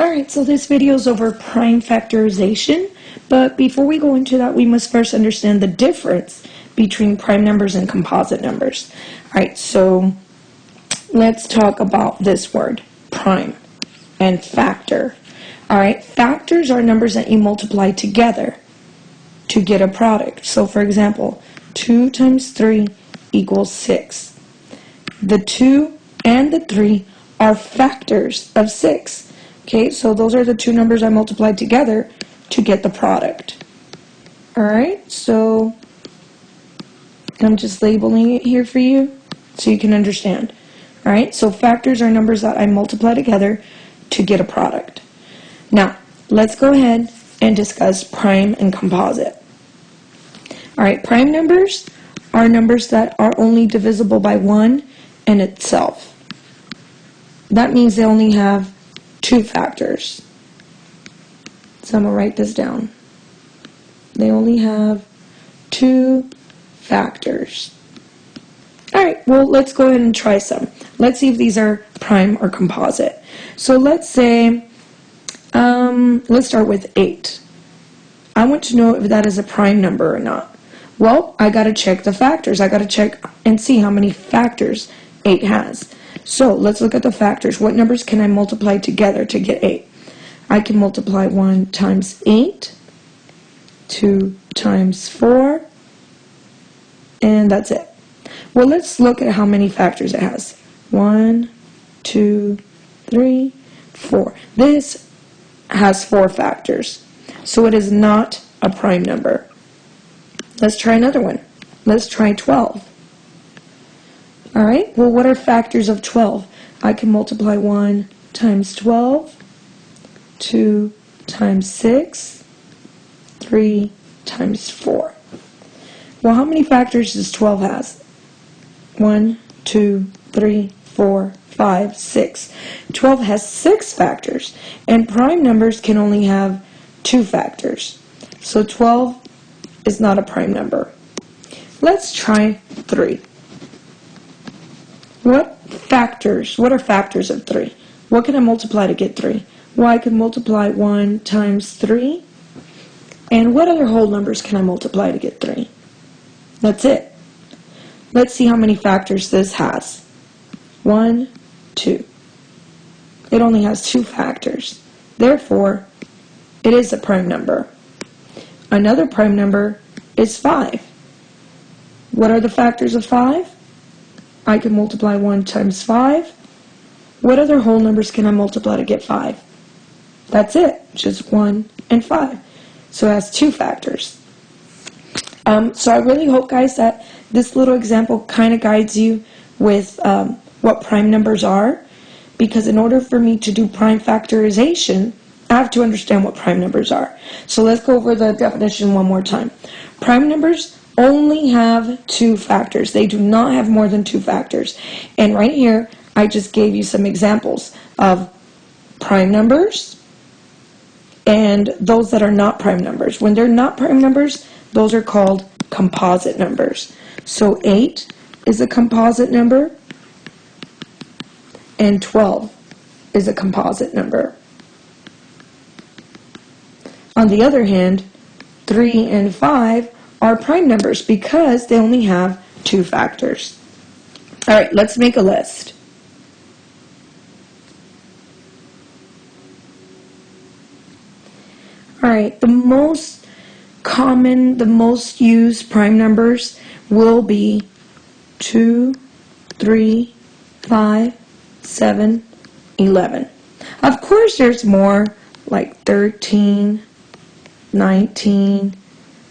Alright, so this video is over prime factorization, but before we go into that, we must first understand the difference between prime numbers and composite numbers. Alright, so let's talk about this word, prime, and factor. Alright, factors are numbers that you multiply together to get a product. So for example, 2 times 3 equals 6. The 2 and the 3 are factors of 6. Okay, so those are the two numbers I multiplied together to get the product. Alright, so I'm just labeling it here for you so you can understand. Alright, so factors are numbers that I multiply together to get a product. Now, let's go ahead and discuss prime and composite. Alright, prime numbers are numbers that are only divisible by 1 and itself. That means they only have 2 factors. So I'm going to write this down. They only have 2 factors. Alright, well, let's go ahead and try some. Let's see if these are prime or composite. So let's say, let's start with 8. I want to know if that is a prime number or not. Well, I got to check the factors. I got to check and see how many factors 8 has. So let's look at the factors. What numbers can I multiply together to get 8? I can multiply 1 times 8, 2 times 4, and that's it. Well, let's look at how many factors it has. 1, 2, 3, 4. This has 4 factors, so it is not a prime number. Let's try another one. Let's try 12. Alright, well, what are factors of 12? I can multiply 1 times 12, 2 times 6, 3 times 4. Well, how many factors does 12 has? 1, 2, 3, 4, 5, 6. 12 has 6 factors, and prime numbers can only have 2 factors. So 12 is not a prime number. Let's try 3. What are factors of 3? What can I multiply to get 3? Well, I can multiply 1 times 3. And what other whole numbers can I multiply to get 3? That's it. Let's see how many factors this has. 1, 2. It only has 2 factors. Therefore, it is a prime number. Another prime number is 5. What are the factors of 5? I can multiply 1 times 5. What other whole numbers can I multiply to get 5? That's it, just 1 and 5. So it has 2 factors. So I really hope, guys, that this little example kind of guides you with what prime numbers are, because in order for me to do prime factorization, I have to understand what prime numbers are. So let's go over the definition one more time. Prime numbers only have 2 factors. They do not have more than 2 factors. And right here, I just gave you some examples of prime numbers and those that are not prime numbers. When they're not prime numbers, those are called composite numbers. So 8 is a composite number, and 12 is a composite number. On the other hand, 3 and 5 are prime numbers because they only have 2 factors. Alright, let's make a list. Alright, the most common, the most used prime numbers will be 2, 3, 5, 7, 11. Of course, there's more, like 13, 19,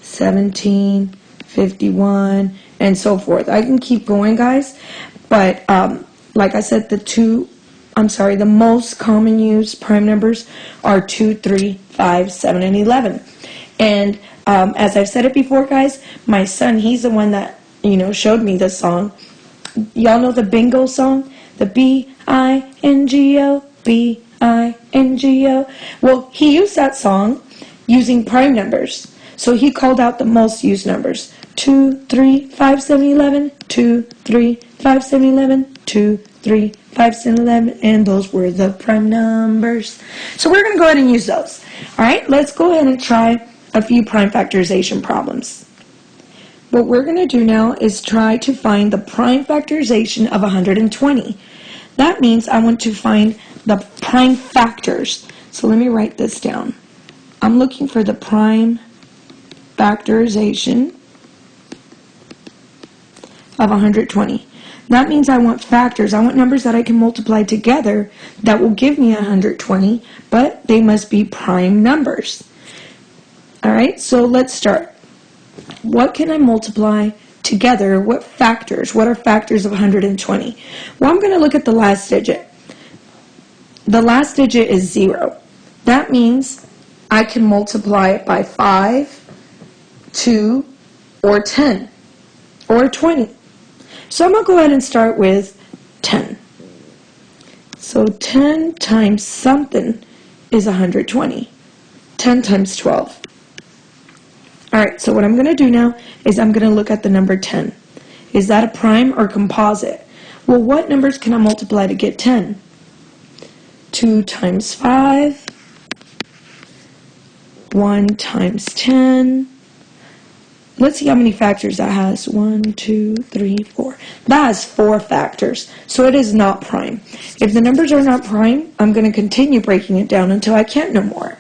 17, 51, and so forth. I can keep going, guys, but like I said, the most common used prime numbers are 2, 3, 5, 7, and 11. And as I've said it before, guys, my son, he's the one that, showed me this song. Y'all know the bingo song? The B-I-N-G-O, B-I-N-G-O. Well, he used that song using prime numbers. So he called out the most used numbers. 2, 3, 5, 7, 11, 2, 3, 5, 7, 11, 2, 3, 5, 7, 11, and those were the prime numbers. So we're going to go ahead and use those. All right, let's go ahead and try a few prime factorization problems. What we're going to do now is try to find the prime factorization of 120. That means I want to find the prime factors. So let me write this down. I'm looking for the prime factorization of 120. That means I want factors. I want numbers that I can multiply together that will give me 120, but they must be prime numbers. All right, so let's start. What can I multiply together? What factors? What are factors of 120? Well, I'm going to look at the last digit. The last digit is 0. That means I can multiply it by 5, 2, or 10, or 20. So I'm going to go ahead and start with 10. So 10 times something is 120. 10 times 12. All right, so what I'm going to do now is I'm going to look at the number 10. Is that a prime or composite? Well, what numbers can I multiply to get 10? 2 times 5, 1 times 10. Let's see how many factors that has. 1, 2, 3, 4. That has 4 factors, so it is not prime. If the numbers are not prime, I'm going to continue breaking it down until I can't no more.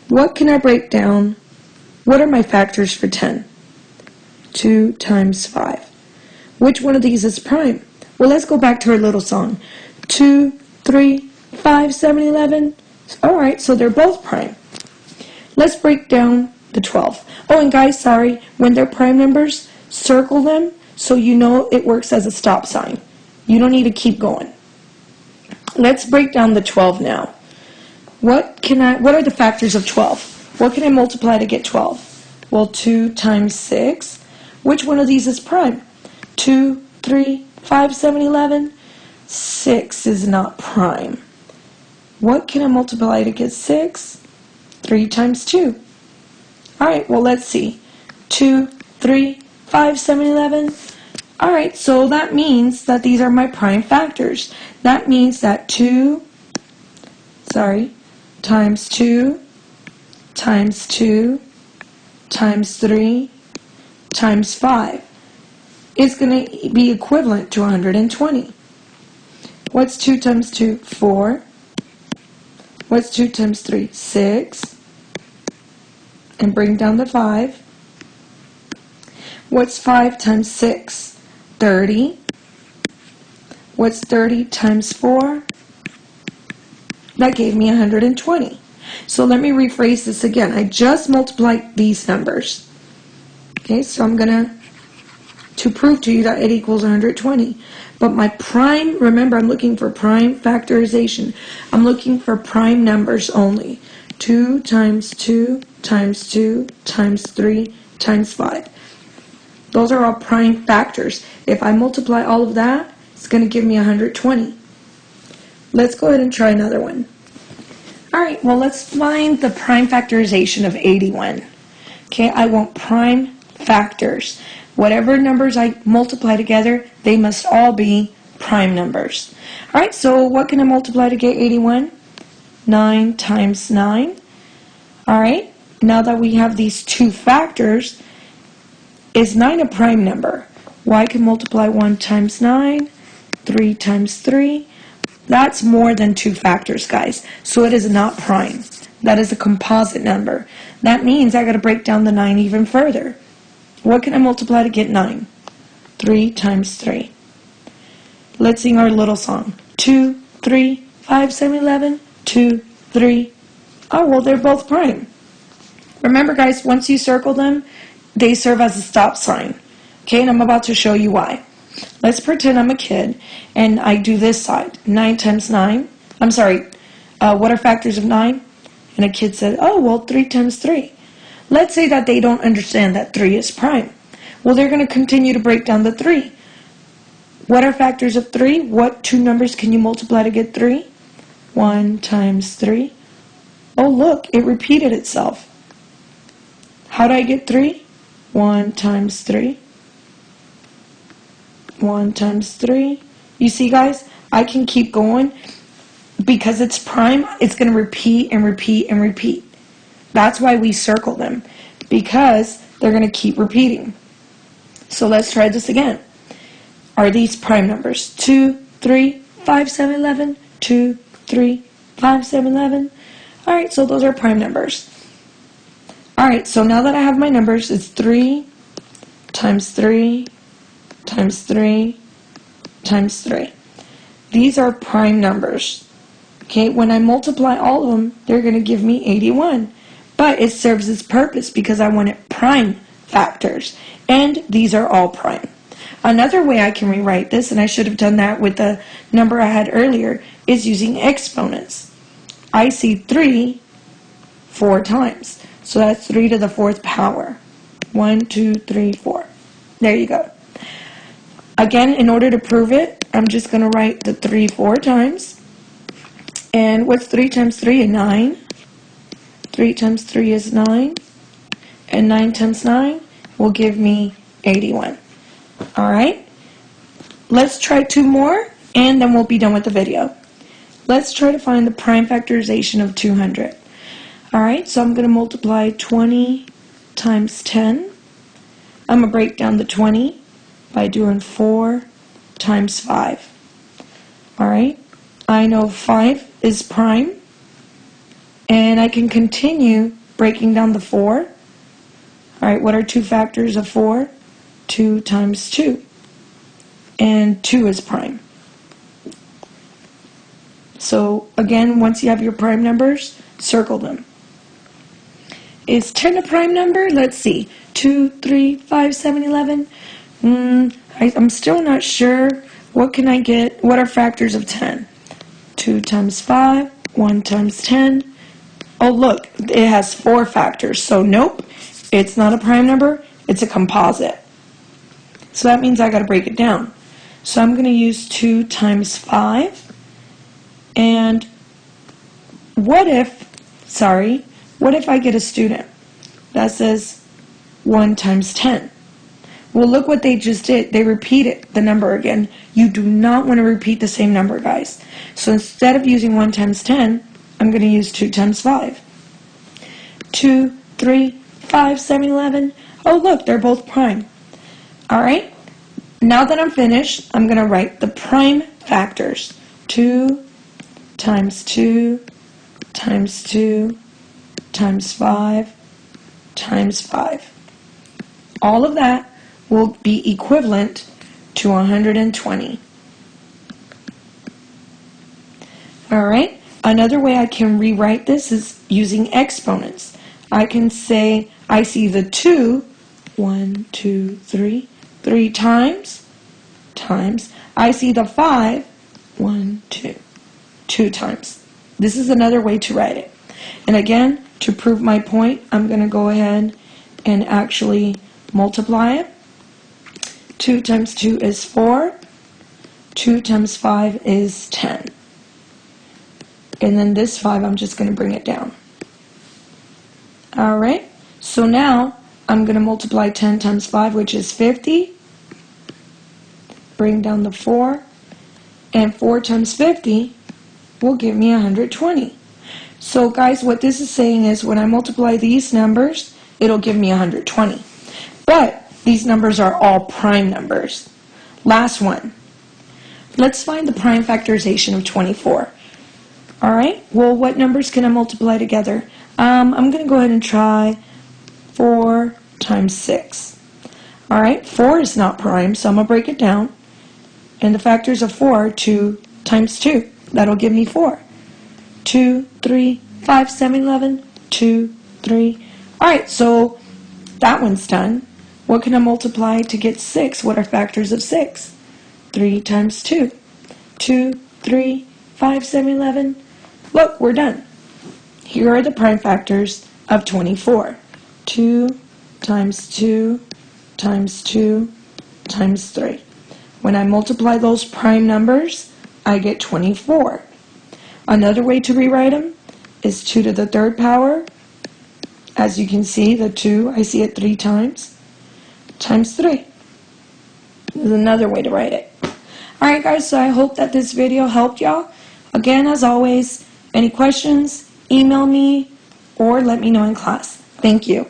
What can I break down? What are my factors for 10? 2 times 5. Which one of these is prime? Well, let's go back to our little song. 2, 3, 5, 7, 11. All right, so they're both prime. Let's break down the 12. Oh, and guys, sorry, when they're prime numbers, circle them so you know it works as a stop sign. You don't need to keep going. Let's break down the 12 now. What are the factors of 12? What can I multiply to get 12? Well, 2 times 6. Which one of these is prime? 2, 3, 5, 7, 11. 6 is not prime. What can I multiply to get 6? 3 times 2. All right, well, let's see. 2, 3, 5, 7, 11. All right, so that means that these are my prime factors. That means that 2 times 2 times 2 times 3 times 5 is going to be equivalent to 120. What's 2 times 2? 4. What's 2 times 3? 6. And bring down the 5. What's 5 times 6? 30. What's 30 times 4? That gave me 120. So let me rephrase this again. I just multiplied these numbers. Okay, so I'm going to prove to you that it equals 120. But my prime, remember, I'm looking for prime factorization. I'm looking for prime numbers only. 2 times 2 times 2 times 3 times 5. Those are all prime factors. If I multiply all of that, it's going to give me 120. Let's go ahead and try another one. All right, well, let's find the prime factorization of 81. Okay, I want prime factors. Whatever numbers I multiply together, they must all be prime numbers. All right, so what can I multiply to get 81? 9 times 9. All right, now that we have these two factors, is 9 a prime number? Well, I can multiply 1 times 9, 3 times 3. That's more than 2 factors, guys. So it is not prime. That is a composite number. That means I got to break down the 9 even further. What can I multiply to get 9? 3 times 3. Let's sing our little song. 2, 3, 5, 7, 11. 2, 3. Oh, well, they're both prime. Remember, guys, once you circle them, they serve as a stop sign. Okay, and I'm about to show you why. Let's pretend I'm a kid, and I do this side. 9 times 9. I'm sorry, what are factors of 9? And a kid said, oh, well, 3 times 3. Let's say that they don't understand that 3 is prime. Well, they're going to continue to break down the 3. What are factors of 3? What two numbers can you multiply to get 3? 1 times 3. Oh, look, it repeated itself. How do I get 3? 1 times 3. 1 times 3. You see, guys, I can keep going. Because it's prime, it's going to repeat and repeat and repeat. That's why we circle them, because they're going to keep repeating. So let's try this again. Are these prime numbers? 2, 3, 5, 7, 11, 2, 3, 5, 7, 11. All right, so those are prime numbers. All right, so now that I have my numbers, it's 3 times 3 times 3 times 3. These are prime numbers. Okay, when I multiply all of them, they're going to give me 81. But it serves its purpose because I wanted prime factors. And these are all prime. Another way I can rewrite this, and I should have done that with the number I had earlier, is using exponents. I see 3 4 times. So that's 3 to the 4th power. 1, 2, 3, 4. There you go. Again, in order to prove it, I'm just going to write the 3 4 times. And what's 3 times 3? 9. 3 times 3 is 9. And 9 times 9 will give me 81. All right. Let's try 2 more, and then we'll be done with the video. Let's try to find the prime factorization of 200. All right, so I'm going to multiply 20 times 10. I'm going to break down the 20 by doing 4 times 5. All right. I know 5 is prime, and I can continue breaking down the 4. All right, what are 2 factors of 4? 2 times 2, and 2 is prime. So again, once you have your prime numbers, circle them. Is 10 a prime number? Let's see. 2, 3, 5, 7, 11. I'm still not sure. What can I get? What are factors of 10? 2 times 5, 1 times 10. Oh, look, it has 4 factors. So nope, it's not a prime number. It's a composite. So that means I got to break it down. So I'm going to use 2 times 5. And what if I get a student that says 1 times 10? Well, look what they just did. They repeated the number again. You do not want to repeat the same number, guys. So instead of using 1 times 10, I'm going to use 2 times 5. 2, 3, 5, 7, 11. Oh, look, they're both prime. All right. Now that I'm finished, I'm going to write the prime factors. 2 times 2 times 2 times 5 times 5. All of that will be equivalent to 120. All right. Another way I can rewrite this is using exponents. I can say I see the 2, 1, 2, 3, 3 times. I see the 5, 1, 2, 2 times. This is another way to write it. And again, to prove my point, I'm going to go ahead and actually multiply it. 2 times 2 is 4. 2 times 5 is 10. And then this 5, I'm just going to bring it down. All right. So now I'm going to multiply 10 times 5, which is 50. Bring down the 4. And 4 times 50 will give me 120. So guys, what this is saying is when I multiply these numbers, it'll give me 120. But these numbers are all prime numbers. Last one. Let's find the prime factorization of 24. All right. Well, what numbers can I multiply together? I'm going to go ahead and try 4 times 6. All right. 4 is not prime, so I'm going to break it down. And the factors of 4 are 2 times 2. That'll give me 4. 2, 3, 5, 7, 11, 2, 3. All right, so that one's done. What can I multiply to get 6? What are factors of 6? 3 times 2. 2, 3, 5, 7, 11. Look, we're done. Here are the prime factors of 24. 2 times 2 times 2 times 3. When I multiply those prime numbers, I get 24. Another way to rewrite them is 2 to the 3rd power. As you can see, the 2, I see it 3 times, times 3. This is another way to write it. All right, guys, so I hope that this video helped y'all. Again, as always, any questions, email me or let me know in class. Thank you.